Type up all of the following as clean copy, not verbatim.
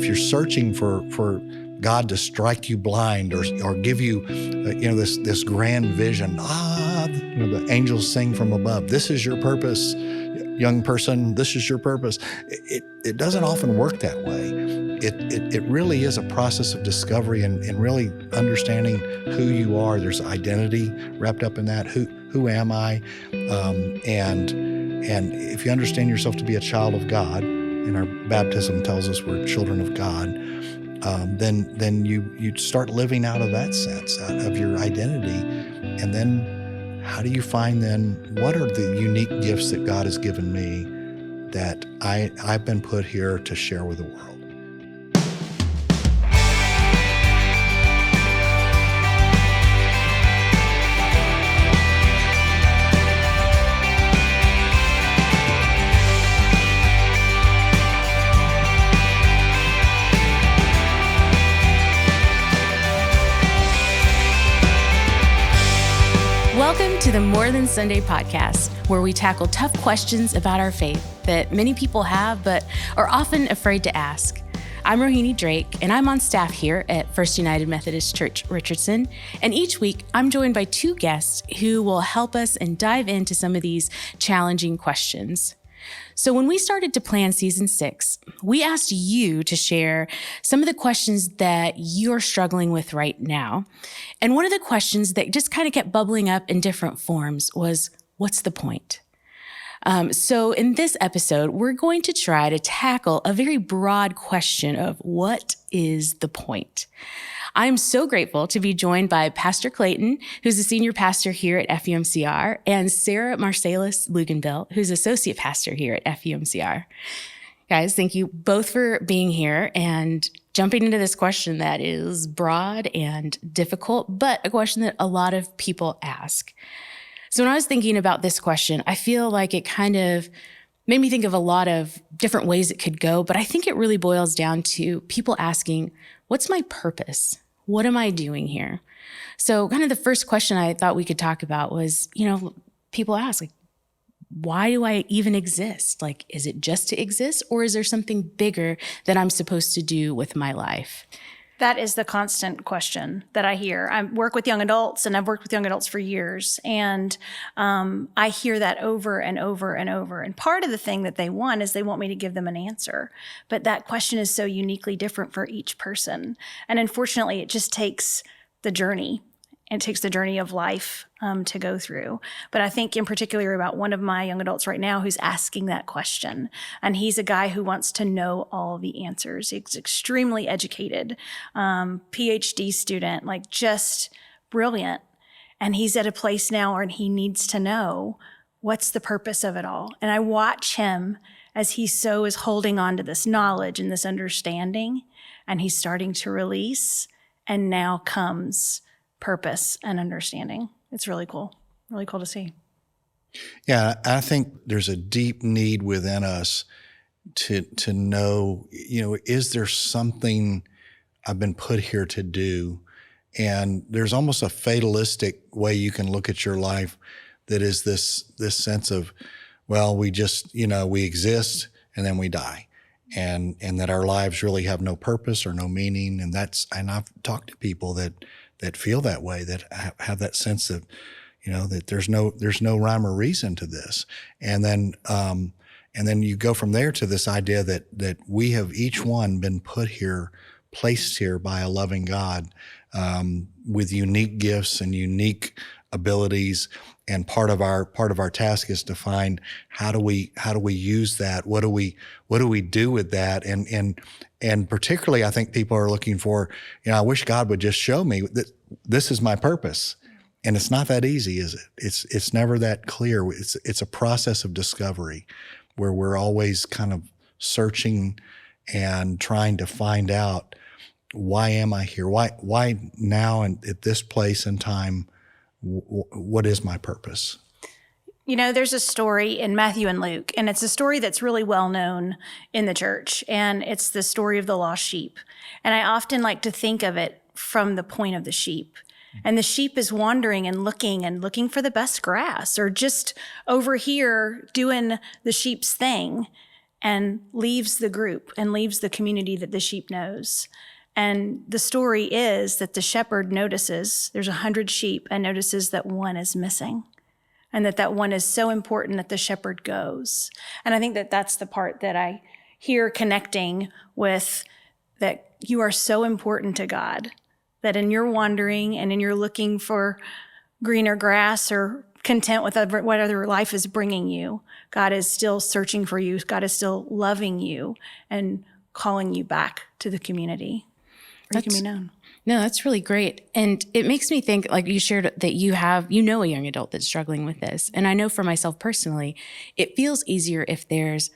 you're searching for God to strike you blind or give you, this grand vision, the angels sing from above, this is your purpose, young person, this is your purpose. It doesn't often work that way. It really is a process of discovery and really understanding who you are. There's identity wrapped up in that. Who am I? And if you understand yourself to be a child of God, and our baptism tells us we're children of God, then you start living out of that sense, out of your identity. And then how do you find then what are the unique gifts that God has given me that I've been put here to share with the world? Welcome to the More Than Sunday podcast, where we tackle tough questions about our faith that many people have but are often afraid to ask. I'm Rohini Drake, and I'm on staff here at First United Methodist Church, Richardson. And each week, I'm joined by two guests who will help us and dive into some of these challenging questions. So when we started to plan season 6, we asked you to share some of the questions that you're struggling with right now. And one of the questions that just kind of kept bubbling up in different forms was, what's the point? So in this episode, we're going to try to tackle a very broad question of what is the point? I'm so grateful to be joined by Pastor Clayton, who's a senior pastor here at FUMCR, and Sarah Marsalis-Luginbill, who's associate pastor here at FUMCR. Guys, thank you both for being here and jumping into this question that is broad and difficult, but a question that a lot of people ask. So when I was thinking about this question, I feel like it kind of made me think of a lot of different ways it could go, but I think it really boils down to people asking, what's my purpose? What am I doing here? So kind of the first question I thought we could talk about was, people ask, like, why do I even exist? Like, is it just to exist, or is there something bigger that I'm supposed to do with my life? That is the constant question that I hear. I work with young adults, and I've worked with young adults for years, and I hear that over and over and over. And part of the thing that they want is they want me to give them an answer. But that question is so uniquely different for each person. And unfortunately, it just takes the journey. It takes the journey of life to go through. But I think in particular about one of my young adults right now who's asking that question. And he's a guy who wants to know all the answers. He's extremely educated, PhD student, like just brilliant. And he's at a place now where he needs to know what's the purpose of it all. And I watch him as he so is holding on to this knowledge and this understanding, and he's starting to release. And now comes purpose and understanding. It's really cool to see. Yeah, I think there's a deep need within us to know, is there something I've been put here to do? And there's almost a fatalistic way you can look at your life that is this sense of, well, we just, we exist and then we die. And that our lives really have no purpose or no meaning. And I've talked to people that feel that way, that have that sense of, that there's no rhyme or reason to this. And then you go from there to this idea that we have each one been placed here by a loving God, with unique gifts and unique abilities. And part of our task is to find how do we use that? What do we do with that? And particularly, I think people are looking for, I wish God would just show me that this is my purpose. And it's not that easy, is it? It's never that clear. It's a process of discovery where we're always kind of searching and trying to find out, why am I here? Why now and at this place and time? What is my purpose? There's a story in Matthew and Luke, and it's a story that's really well known in the church, and it's the story of the lost sheep. And I often like to think of it from the point of the sheep. And the sheep is wandering and looking for the best grass, or just over here doing the sheep's thing. and leaves the group and leaves the community that the sheep knows. And the story is that the shepherd notices there's 100 sheep and notices that one is missing, and that one is so important that the shepherd goes. And I think that that's the part that I hear connecting with, that you are so important to God, that in your wandering and in your looking for greener grass or content with whatever life is bringing you, God is still searching for you. God is still loving you and calling you back to the community where you can be known. No, that's really great. And it makes me think, like you shared, that you know a young adult that's struggling with this. And I know for myself personally, it feels easier if there's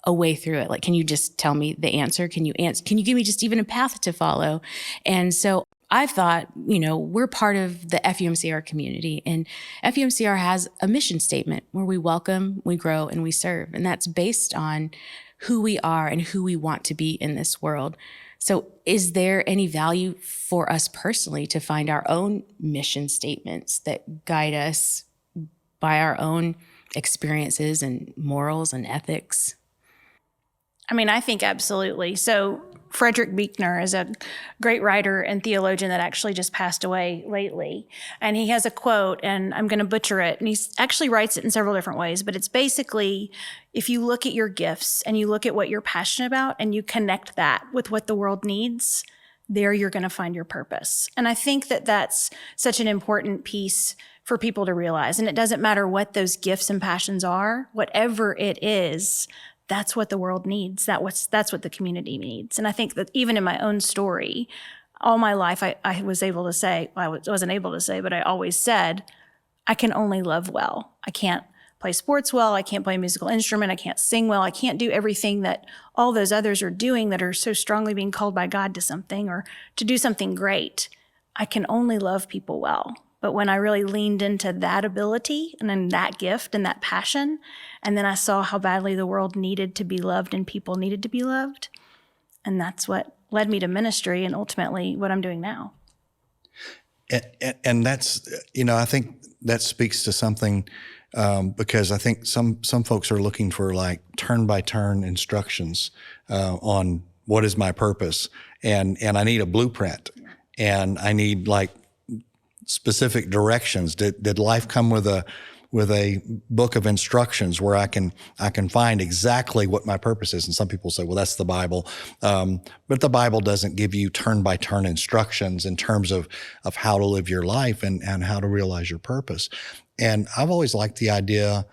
a way through it. Like, can you just tell me the answer? Can you give me just even a path to follow? And so I've thought, we're part of the FUMCR community, and FUMCR has a mission statement where we welcome, we grow, and we serve. And that's based on who we are and who we want to be in this world. So is there any value for us personally to find our own mission statements that guide us by our own experiences and morals and ethics? I mean, I think absolutely. So Frederick Beekner is a great writer and theologian that actually just passed away lately. And he has a quote, and I'm going to butcher it. And he actually writes it in several different ways. But it's basically, if you look at your gifts and you look at what you're passionate about and you connect that with what the world needs, there you're going to find your purpose. And I think that that's such an important piece for people to realize. And it doesn't matter what those gifts and passions are, whatever it is, that's what the world needs. That's what the community needs. And I think that even in my own story, all my life, I was able to say, I wasn't able to say, but I always said, I can only love well. I can't play sports well. I can't play a musical instrument. I can't sing well. I can't do everything that all those others are doing that are so strongly being called by God to something or to do something great. I can only love people well. But when I really leaned into that ability and then that gift and that passion, and then I saw how badly the world needed to be loved and people needed to be loved, and that's what led me to ministry and ultimately what I'm doing now. And that's, I think that speaks to something because I think some folks are looking for like turn-by-turn instructions on what is my purpose, and I need a blueprint, and I need like specific directions. Did life come with a book of instructions where I can find exactly what my purpose is? And some people say, well, that's the Bible. But the Bible doesn't give you turn-by-turn instructions in terms of how to live your life and how to realize your purpose. And I've always liked the idea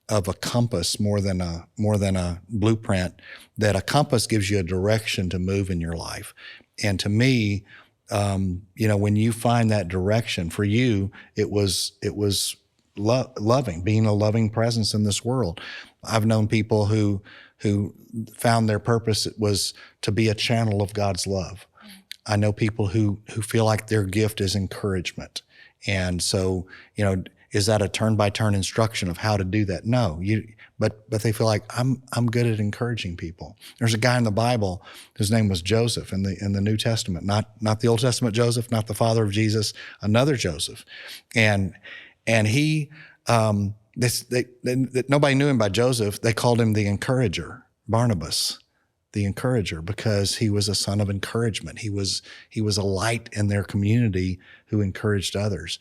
of a compass more than a blueprint, that a compass gives you a direction to move in your life. And to me, when you find that direction, for you, it was loving, being a loving presence in this world. I've known people who found their purpose was to be a channel of God's love. I know people who feel like their gift is encouragement. And so, is that a turn-by-turn instruction of how to do that? No, but they feel like I'm good at encouraging people. There's a guy in the Bible whose name was Joseph in the New Testament, not the Old Testament Joseph, not the father of Jesus, another Joseph, and he nobody knew him by Joseph. They called him the encourager, Barnabas, the encourager, because he was a son of encouragement. He was a light in their community who encouraged others.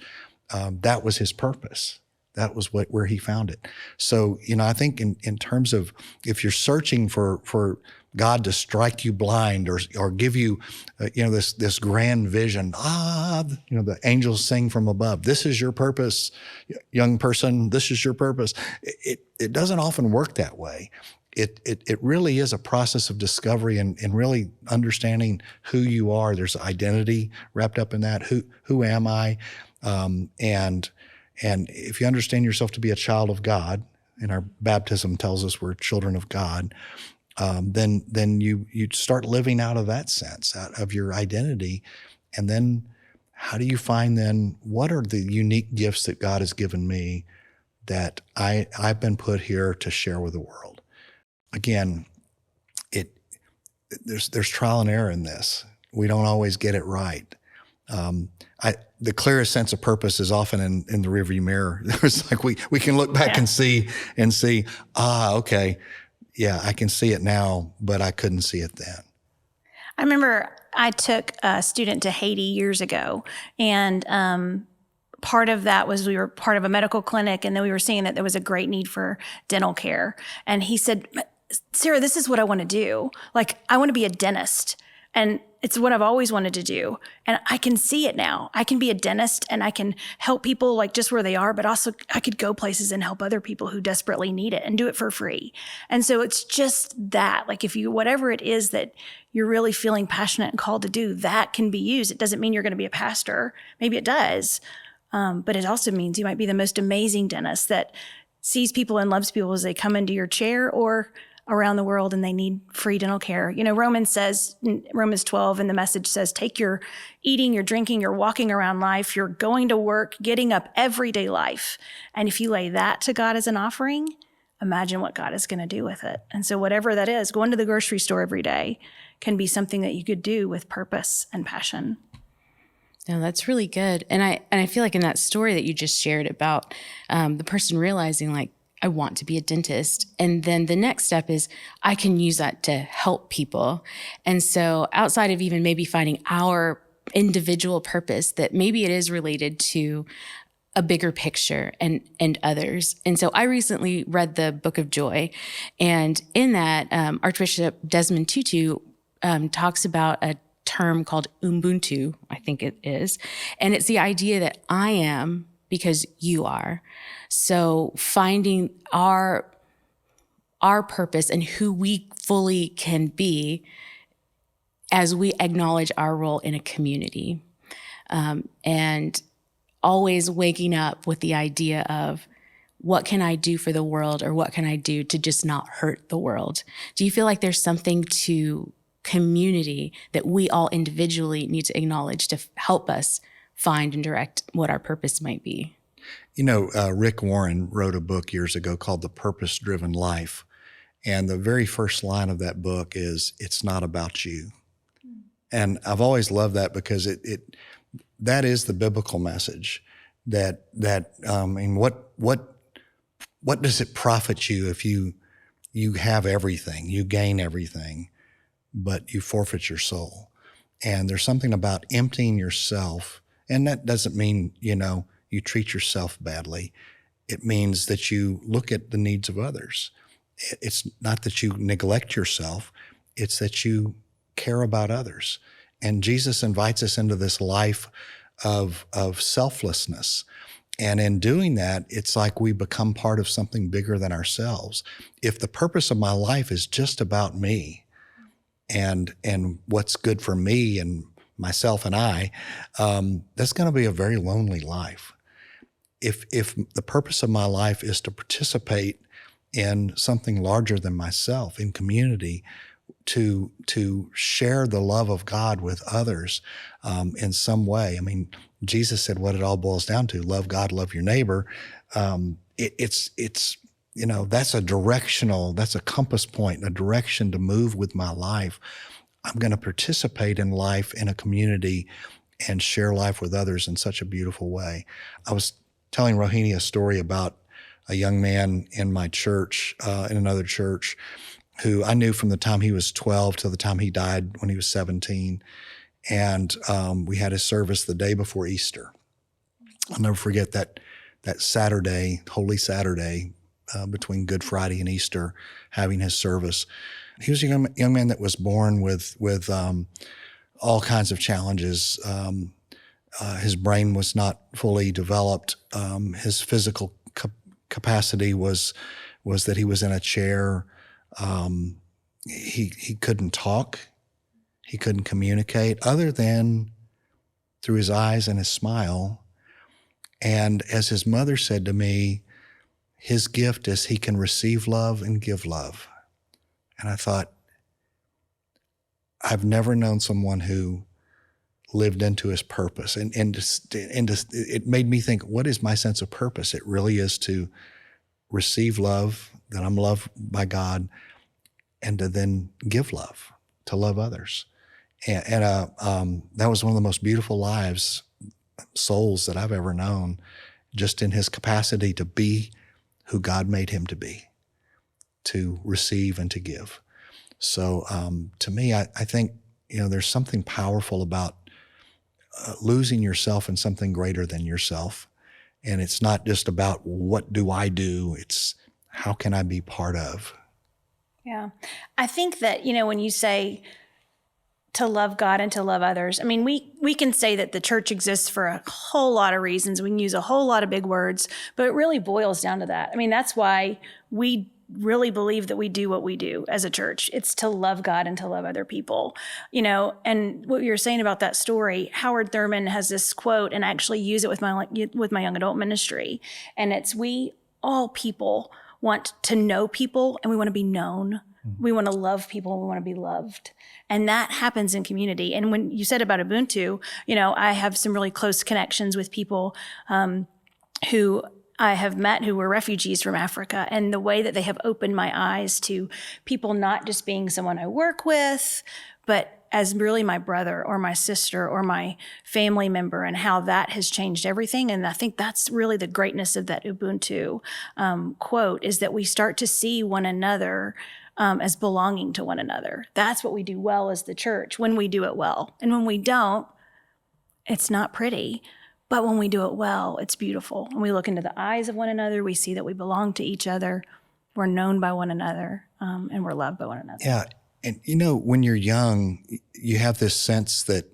That was his purpose. That was where he found it. So, I think in terms of if you're searching for God to strike you blind or give you, this grand vision, the angels sing from above. This is your purpose, young person. This is your purpose. It doesn't often work that way. It really is a process of discovery and really understanding who you are. There's identity wrapped up in that. Who am I? And if you understand yourself to be a child of God, and our baptism tells us we're children of God, then you start living out of that sense, out of your identity. And then how do you find then what are the unique gifts that God has given me that I've been put here to share with the world? Again, there's trial and error in this. We don't always get it right. The clearest sense of purpose is often in the rearview mirror. It's like we can look back and see, okay, yeah, I can see it now, but I couldn't see it then. I remember I took a student to Haiti years ago, and part of that was we were part of a medical clinic, and then we were seeing that there was a great need for dental care. And he said, Sarah, this is what I want to do. Like, I want to be a dentist. And it's what I've always wanted to do. And I can see it now. I can be a dentist and I can help people like just where they are, but also I could go places and help other people who desperately need it and do it for free. And so it's just that, like if you, whatever it is that you're really feeling passionate and called to do, that can be used. It doesn't mean you're going to be a pastor. Maybe it does. But it also means you might be the most amazing dentist that sees people and loves people as they come into your chair or around the world and they need free dental care. You know, Romans 12 in the Message says, take your eating, your drinking, your walking around life, you're going to work, getting up everyday life. And if you lay that to God as an offering, imagine what God is going to do with it. And so whatever that is, going to the grocery store every day can be something that you could do with purpose and passion. No, that's really good. And I feel like in that story that you just shared about the person realizing like, I want to be a dentist. And then the next step is I can use that to help people. And so outside of even maybe finding our individual purpose, that maybe it is related to a bigger picture and others. And so I recently read the Book of Joy. And in that, Archbishop Desmond Tutu talks about a term called Ubuntu, I think it is. And it's the idea that I am because you are. So finding our purpose and who we fully can be as we acknowledge our role in a community. And always waking up with the idea of what can I do for the world or what can I do to just not hurt the world? Do you feel like there's something to community that we all individually need to acknowledge to help us find and direct what our purpose might be? You know, Rick Warren wrote a book years ago called The Purpose-Driven Life. And the very first line of that book is, it's not about you. And I've always loved that because that is the biblical message that I mean, what does it profit you if you have everything, you gain everything, but you forfeit your soul? And there's something about emptying yourself. And that doesn't mean, you know, you treat yourself badly. It means that you look at the needs of others. It's not that you neglect yourself. It's that you care about others. And Jesus invites us into this life of selflessness. And in doing that, it's like we become part of something bigger than ourselves. If the purpose of my life is just about me and what's good for me and myself and I, that's going to be a very lonely life. If the purpose of my life is to participate in something larger than myself, in community, to share the love of God with others in some way. I mean, Jesus said what it all boils down to: love God, love your neighbor. It's you know, that's a compass point, a direction to move with my life. I'm going to participate in life in a community and share life with others in such a beautiful way. I was telling Rohini a story about a young man in my church, in another church, who I knew from the time he was 12 till the time he died when he was 17. And we had his service the day before Easter. I'll never forget that Saturday, Holy Saturday, between Good Friday and Easter, having his service. He was a young man that was born with all kinds of challenges. His brain was not fully developed. His physical capacity was that he was in a chair. He couldn't talk. He couldn't communicate other than through his eyes and his smile. And as his mother said to me, his gift is he can receive love and give love. And I thought, I've never known someone who lived into his purpose. And it made me think, what is my sense of purpose? It really is to receive love, that I'm loved by God, and to then give love, to love others. And that was one of the most beautiful souls that I've ever known, just in his capacity to be who God made him to be. to receive and to give. So to me, I think, there's something powerful about losing yourself in something greater than yourself. And it's not just about what do I do, it's how can I be part of? Yeah. I think that, when you say to love God and to love others, I mean, we can say that the church exists for a whole lot of reasons. We can use a whole lot of big words, but it really boils down to that. I mean, that's why we really believe that we do what we do as a church. It's to love God and to love other people, and what you're saying about that story, Howard Thurman has this quote, and I actually use it with my young adult ministry. And it's, we all people want to know people and we want to be known. We want to love people and we want to be loved. And that happens in community. And when you said about Ubuntu, I have some really close connections with people who I have met who were refugees from Africa, and the way that they have opened my eyes to people not just being someone I work with, but as really my brother or my sister or my family member, and how that has changed everything. And I think that's really the greatness of that Ubuntu quote, is that we start to see one another as belonging to one another. That's what we do well as the church, when we do it well. And when we don't, it's not pretty. But when we do it well, it's beautiful. And we look into the eyes of one another. We see that we belong to each other. We're known by one another, and we're loved by one another. Yeah. And, when you're young, you have this sense that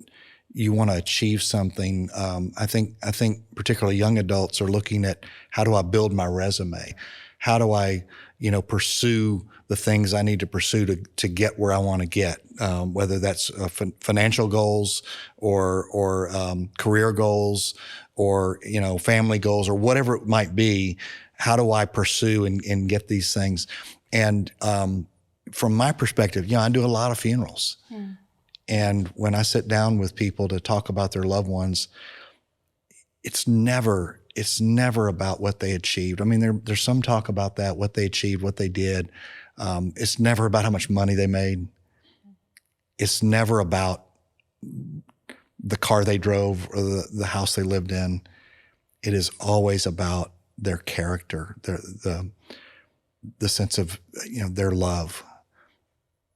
you want to achieve something. I think particularly young adults are looking at, how do I build my resume? How do I, pursue the things I need to pursue to get where I want to get, whether that's financial goals or career goals or, family goals or whatever it might be. How do I pursue and get these things? And from my perspective, I do a lot of funerals. And when I sit down with people to talk about their loved ones, it's never about what they achieved. I mean, there's some talk about that, what they achieved, what they did. It's never about how much money they made. It's never about the car they drove or the house they lived in. It is always about their character, the sense of, their love,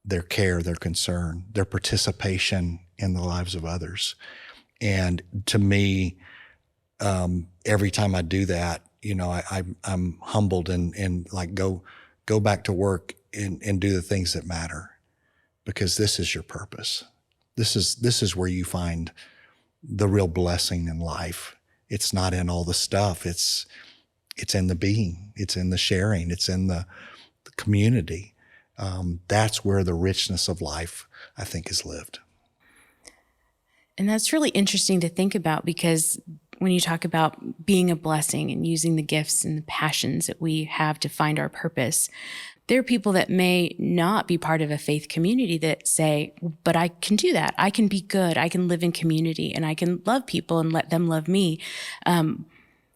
their care, their concern, their participation in the lives of others. And to me, every time I do that, I'm humbled and like go back to work and do the things that matter, because this is your purpose. This is where you find the real blessing in life. It's not in all the stuff. It's in the being. It's in the sharing. It's in the community. That's where the richness of life, I think, is lived. And that's really interesting to think about, because when you talk about being a blessing and using the gifts and the passions that we have to find our purpose, there are people that may not be part of a faith community that say, but I can do that. I can be good. I can live in community and I can love people and let them love me.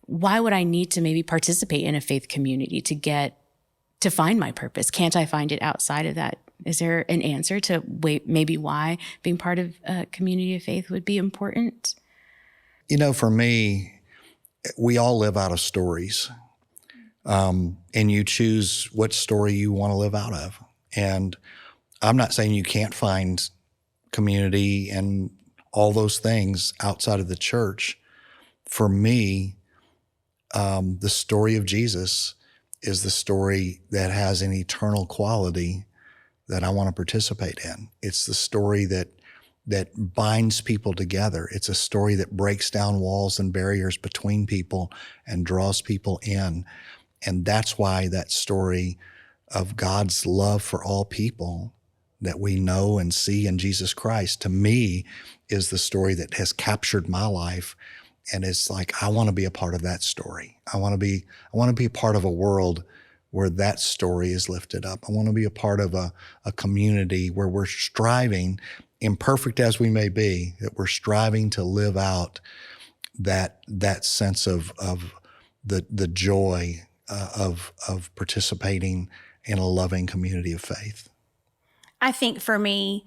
Why would I need to maybe participate in a faith community to find my purpose? Can't I find it outside of that? Is there an answer to maybe why being part of a community of faith would be important? For me, we all live out of stories. And you choose what story you want to live out of. And I'm not saying you can't find community and all those things outside of the church. For me, the story of Jesus is the story that has an eternal quality that I want to participate in. It's the story that binds people together. It's a story that breaks down walls and barriers between people and draws people in. And that's why that story of God's love for all people that we know and see in Jesus Christ, to me, is the story that has captured my life. And it's like, I want to be a part of that story. I want to be a part of a world where that story is lifted up. I want to be a part of a community where we're striving, imperfect as we may be, that we're striving to live out that sense of the joy of participating in a loving community of faith. I think for me,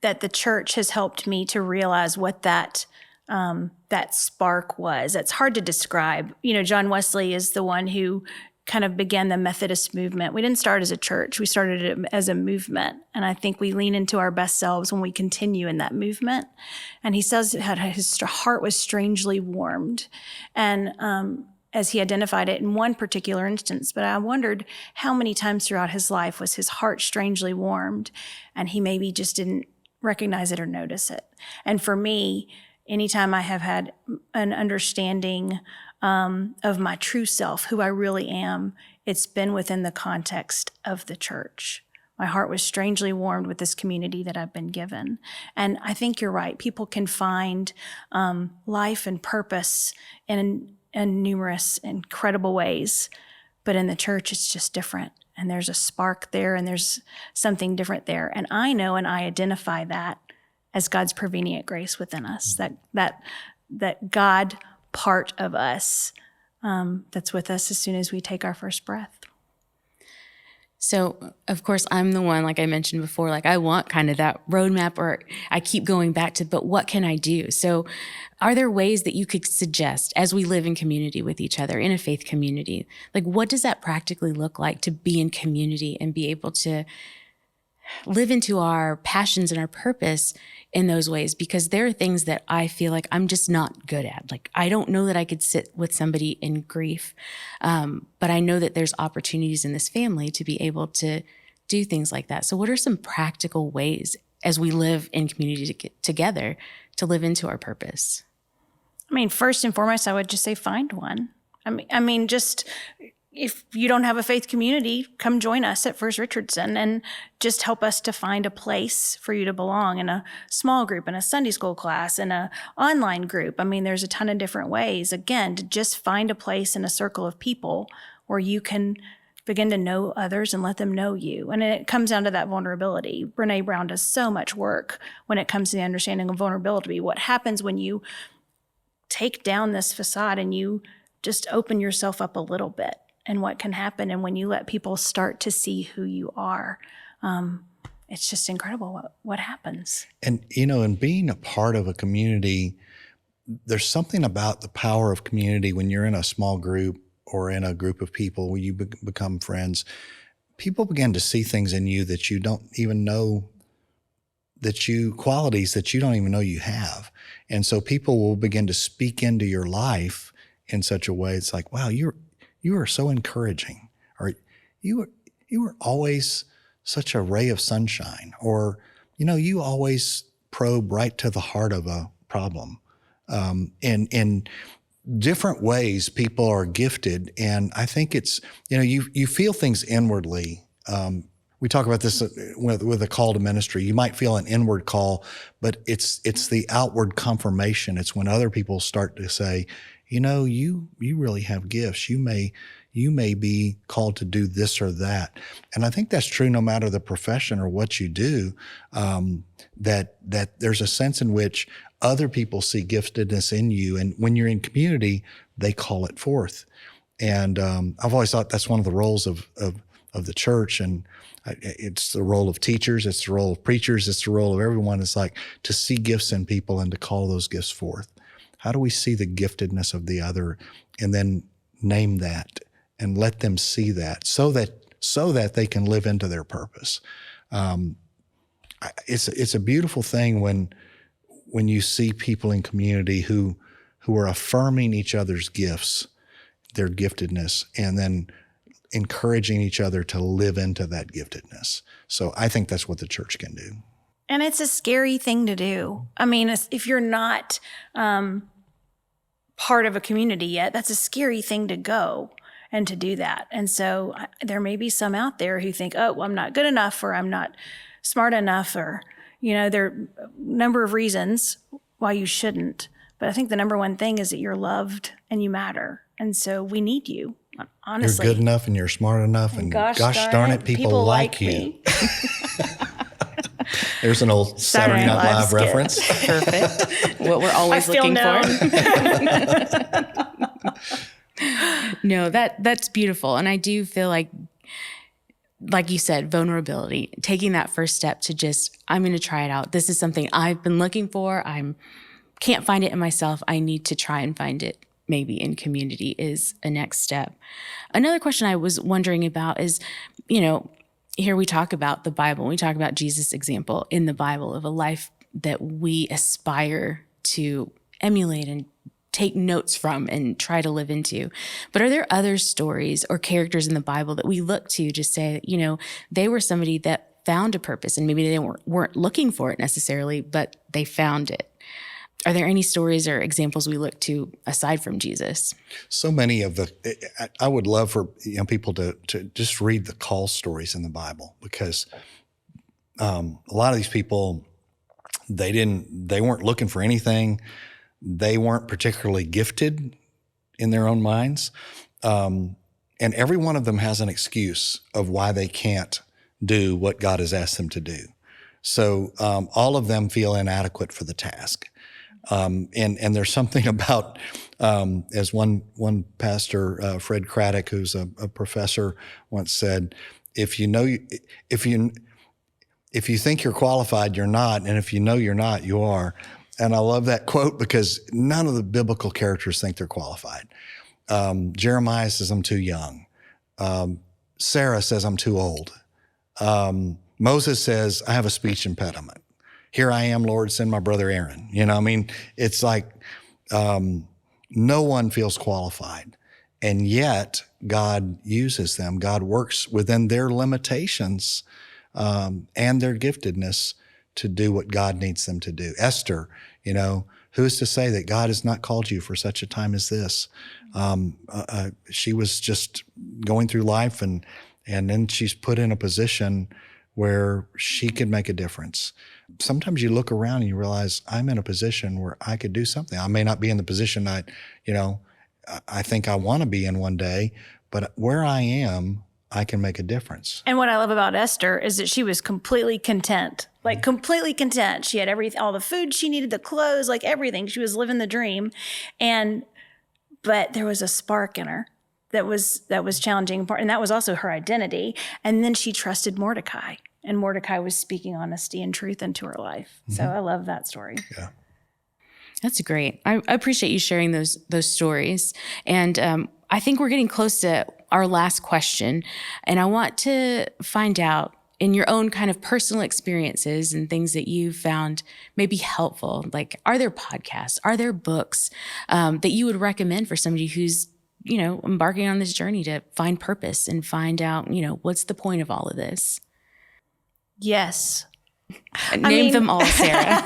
that the church has helped me to realize what that spark was. It's hard to describe. John Wesley is the one who kind of began the Methodist movement. We didn't start as a church. We started it as a movement. And I think we lean into our best selves when we continue in that movement. And he says that his heart was strangely warmed. And as he identified it in one particular instance, but I wondered how many times throughout his life was his heart strangely warmed and he maybe just didn't recognize it or notice it. And for me, anytime I have had an understanding of my true self, who I really am, it's been within the context of the church. My heart was strangely warmed with this community that I've been given. And I think you're right. People can find life and purpose in numerous, incredible ways. But in the church, it's just different. And there's a spark there, and there's something different there. And I know and I identify that as God's prevenient grace within us, that God part of us that's with us as soon as we take our first breath. So, of course, I'm the one, like I mentioned before, like I want kind of that roadmap, or I keep going back to, but what can I do? So are there ways that you could suggest as we live in community with each other, in a faith community? Like, what does that practically look like to be in community and be able to live into our passions and our purpose in those ways? Because there are things that I feel like I'm just not good at. Like, I don't know that I could sit with somebody in grief, but I know that there's opportunities in this family to be able to do things like that. So what are some practical ways as we live in community together to live into our purpose? I mean, first and foremost, I would just say find one. I mean, just if you don't have a faith community, come join us at First Richardson and just help us to find a place for you to belong in a small group, in a Sunday school class, in an online group. I mean, there's a ton of different ways, again, to just find a place in a circle of people where you can begin to know others and let them know you. And it comes down to that vulnerability. Brene Brown does so much work when it comes to the understanding of vulnerability. What happens when you take down this facade and you just open yourself up a little bit? And what can happen, and when you let people start to see who you are, it's just incredible what happens. And, in being a part of a community, there's something about the power of community when you're in a small group or in a group of people where you become friends. People begin to see things in you that you don't even know qualities that you don't even know you have. And so people will begin to speak into your life in such a way. It's like, wow, you are so encouraging, or you are always such a ray of sunshine, or, you always probe right to the heart of a problem. In different ways, people are gifted. And I think it's, you feel things inwardly. We talk about this with a call to ministry. You might feel an inward call, but it's the outward confirmation. It's when other people start to say, you really have gifts. You may be called to do this or that. And I think that's true no matter the profession or what you do, that there's a sense in which other people see giftedness in you. And when you're in community, they call it forth. And I've always thought that's one of the roles of the church. And it's the role of teachers. It's the role of preachers. It's the role of everyone. It's like to see gifts in people and to call those gifts forth. How do we see the giftedness of the other and then name that and let them see that so that they can live into their purpose? It's a beautiful thing when you see people in community who are affirming each other's gifts, their giftedness, and then encouraging each other to live into that giftedness. So I think that's what the church can do. And it's a scary thing to do. I mean, if you're not part of a community yet, that's a scary thing to go and to do that. And so there may be some out there who think, oh, well, I'm not good enough, or I'm not smart enough, or, there are a number of reasons why you shouldn't. But I think the number one thing is that you're loved and you matter. And so we need you, honestly. You're good enough and you're smart enough, and gosh darn it, people like you. There's an old Saturday Night Live reference. Perfect. What we're always looking for. No, that's beautiful. And I do feel like you said, vulnerability, taking that first step to just, I'm going to try it out. This is something I've been looking for. Can't find it in myself. I need to try and find it maybe in community is a next step. Another question I was wondering about is, here we talk about the Bible. We talk about Jesus' example in the Bible of a life that we aspire to emulate and take notes from and try to live into. But are there other stories or characters in the Bible that we look to say, they were somebody that found a purpose, and maybe they weren't looking for it necessarily, but they found it? Are there any stories or examples we look to aside from Jesus? So many of I would love for people to just read the call stories in the Bible, because a lot of these people, they weren't looking for anything. They weren't particularly gifted in their own minds. And every one of them has an excuse of why they can't do what God has asked them to do. So all of them feel inadequate for the task. And there's something about, as one pastor, Fred Craddock, who's a professor, once said, if you think you're qualified, you're not. And if you know you're not, you are. And I love that quote, because none of the biblical characters think they're qualified. Jeremiah says, I'm too young. Sarah says, I'm too old. Moses says, I have a speech impediment. Here I am, Lord, send my brother Aaron. It's like no one feels qualified. And yet God uses them. God works within their limitations and their giftedness to do what God needs them to do. Esther, who is to say that God has not called you for such a time as this? She was just going through life, and then she's put in a position where she could make a difference. Sometimes you look around and you realize, I'm in a position where I could do something. I may not be in the position I think I want to be in one day, but where I am, I can make a difference. And what I love about Esther is that she was completely content, completely content. She had all the food she needed, the clothes, everything. She was living the dream. But there was a spark in her that was challenging part. And that was also her identity. And then she trusted Mordecai, and Mordecai was speaking honesty and truth into her life. Mm-hmm. So I love that story. Yeah. That's great. I appreciate you sharing those stories. And I think we're getting close to our last question. And I want to find out, in your own kind of personal experiences and things that you found maybe helpful, are there podcasts, are there books that you would recommend for somebody who's, embarking on this journey to find purpose and find out, what's the point of all of this? Yes. Name them all, Sarah.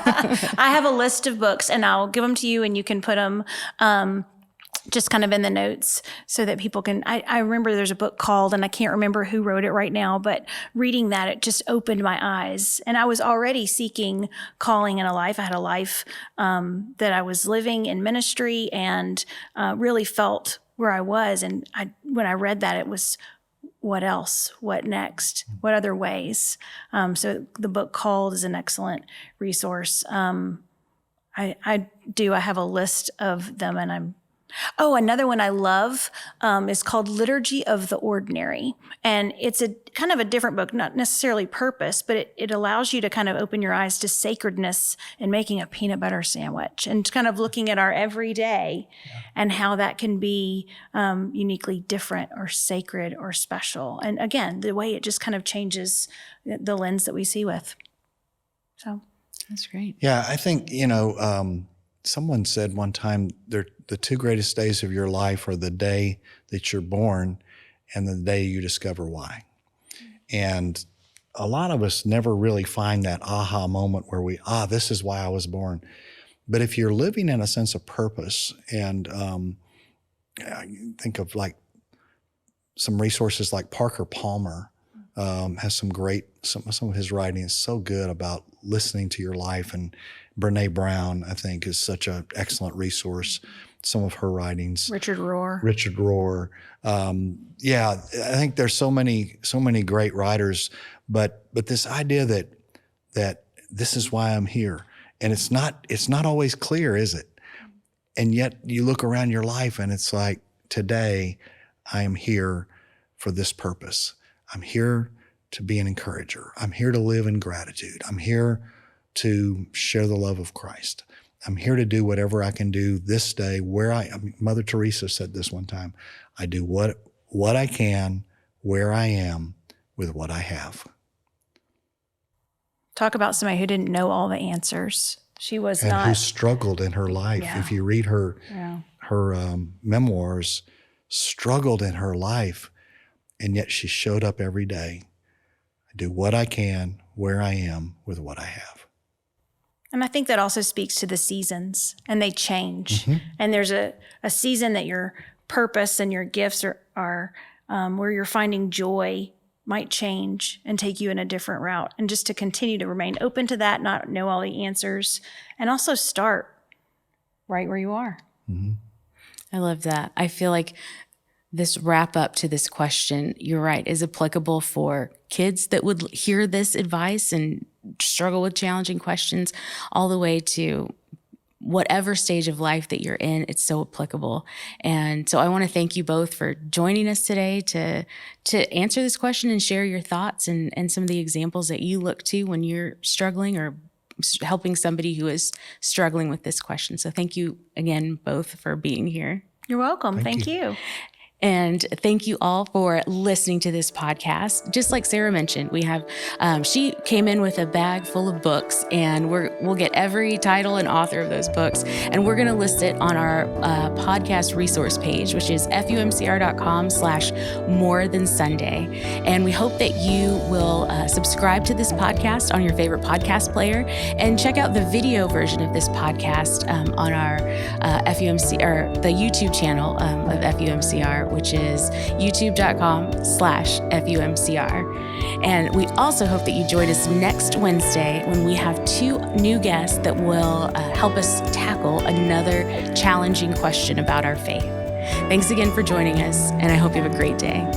I have a list of books, and I'll give them to you, and you can put them just kind of in the notes so that people can. I remember there's a book called, and I can't remember who wrote it right now, but reading that, it just opened my eyes. And I was already seeking calling in a life. I had a life that I was living in ministry, and really felt where I was. And when I read that, it was, what else? What next? What other ways? So the book Called is an excellent resource. I have a list of them, and another one I love is called Liturgy of the Ordinary. And it's a kind of a different book, not necessarily purpose, but it allows you to kind of open your eyes to sacredness in making a peanut butter sandwich, and kind of looking at our everyday and how that can be uniquely different or sacred or special. And again, the way it just kind of changes the lens that we see with. So that's great. Yeah, I think, someone said one time, the two greatest days of your life are the day that you're born and the day you discover why. And a lot of us never really find that aha moment where this is why I was born. But if you're living in a sense of purpose, and think of some resources like Parker Palmer has some of his writing is so good about listening to your life, and Brene Brown, I think, is such an excellent resource. Some of her writings. Richard Rohr. I think there's so many great writers, but this idea that this is why I'm here, and it's not always clear, is it? And yet you look around your life, and it's like, today I am here for this purpose. I'm here to be an encourager. I'm here to live in gratitude. I'm here to share the love of Christ. I'm here to do whatever I can do this day Mother Teresa said this one time, I do what I can, where I am, with what I have. Talk about somebody who didn't know all the answers. She was and not. who struggled in her life. Yeah. If you read her memoirs, struggled in her life, and yet she showed up every day. I do what I can, where I am, with what I have. And I think that also speaks to the seasons, and they change. Mm-hmm. And there's a season that your purpose and your gifts are where you're finding joy might change and take you in a different route. And just to continue to remain open to that, not know all the answers, and also start right where you are. Mm-hmm. I love that. I feel like this wrap up to this question, you're right, is applicable for kids that would hear this advice and struggle with challenging questions, all the way to whatever stage of life that you're in. It's so applicable. And so I want to thank you both for joining us today to answer this question and share your thoughts and some of the examples that you look to when you're struggling or helping somebody who is struggling with this question. So thank you again, both, for being here. You're welcome. Thank you. And thank you all for listening to this podcast. Just like Sarah mentioned, we have, she came in with a bag full of books, and we'll get every title and author of those books, and we're going to list it on our podcast resource page, which is fumcr.com/morethansunday. And we hope that you will subscribe to this podcast on your favorite podcast player, and check out the video version of this podcast on our FUMC, or the YouTube channel of FUMCR, which is youtube.com/FUMCR. And we also hope that you join us next Wednesday when we have 2 new guests that will help us tackle another challenging question about our faith. Thanks again for joining us, and I hope you have a great day.